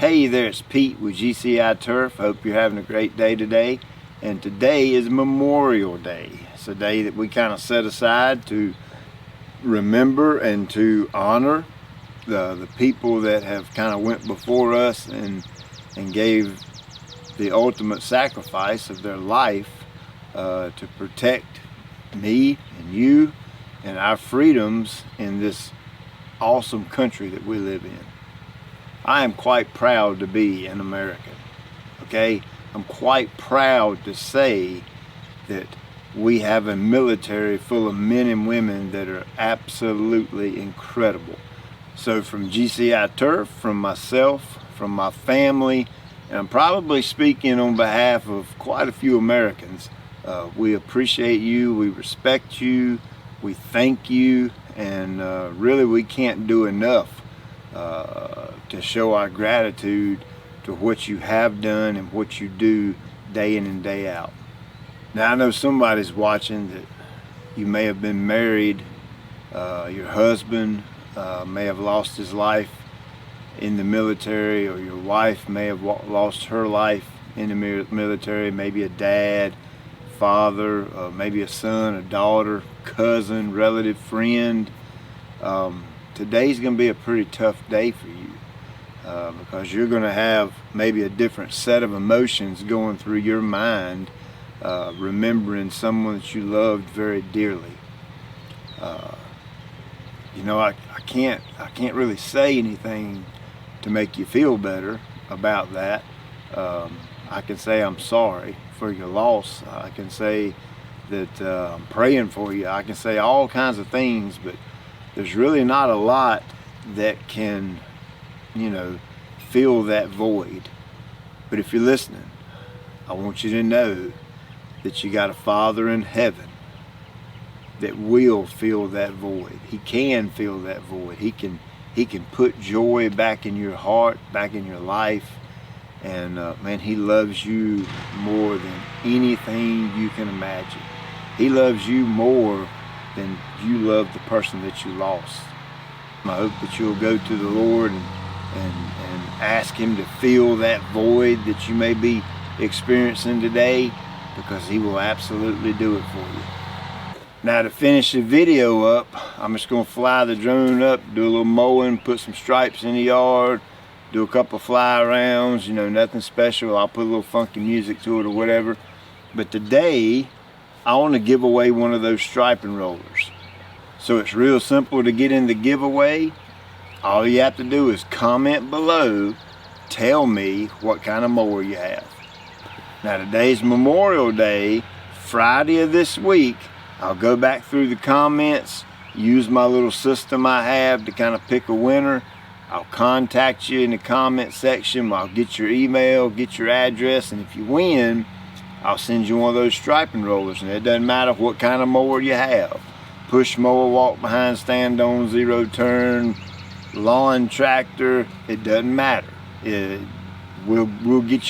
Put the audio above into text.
Hey there, it's Pete with GCI Turf. Hope you're having a great day today. And today is Memorial Day. It's a day that we kind of set aside to remember and to honor the people that have kind of went before us and gave the ultimate sacrifice of their life to protect me and you and our freedoms in this awesome country that we live in. I am quite proud to be an American, okay? I'm quite proud to say that we have a military full of men and women that are absolutely incredible. So from GCI Turf, from myself, from my family, and I'm probably speaking on behalf of quite a few Americans, we appreciate you, we respect you, we thank you, and really we can't do enough to show our gratitude to what you have done and what you do day in and day out. Now I know somebody's watching that you may have been married, your husband may have lost his life in the military, or your wife may have lost her life in the military, maybe a dad, father, maybe a son, a daughter, cousin, relative, friend. Today's going to be a pretty tough day for you because you're going to have maybe a different set of emotions going through your mind, remembering someone that you loved very dearly. You know, I can't really say anything to make you feel better about that. I can say I'm sorry for your loss. I can say that I'm praying for you. I can say all kinds of things, but there's really not a lot that can, you know, fill that void. But if you're listening, I want you to know that you got a Father in heaven that will fill that void. He can fill that void. He can put joy back in your heart, back in your life. And man, He loves you more than anything you can imagine. He loves you more than you love the person that you lost. I hope that you'll go to the Lord and ask Him to fill that void that you may be experiencing today, because He will absolutely do it for you. Now, to finish the video up, I'm just going to fly the drone up, do a little mowing, put some stripes in the yard, do a couple fly arounds, you know, nothing special. I'll put a little funky music to it or whatever. But today, I want to give away one of those striping rollers. So it's real simple to get in the giveaway. All you have to do is comment below, tell me what kind of mower you have. Now today's Memorial Day, Friday of this week. I'll go back through the comments, use my little system I have to kind of pick a winner. I'll contact you in the comment section. I'll get your email, get your address, and if you win, I'll send you one of those striping rollers. And it doesn't matter what kind of mower you have. Push mower, walk behind, stand on, zero turn, lawn tractor, it doesn't matter. We'll get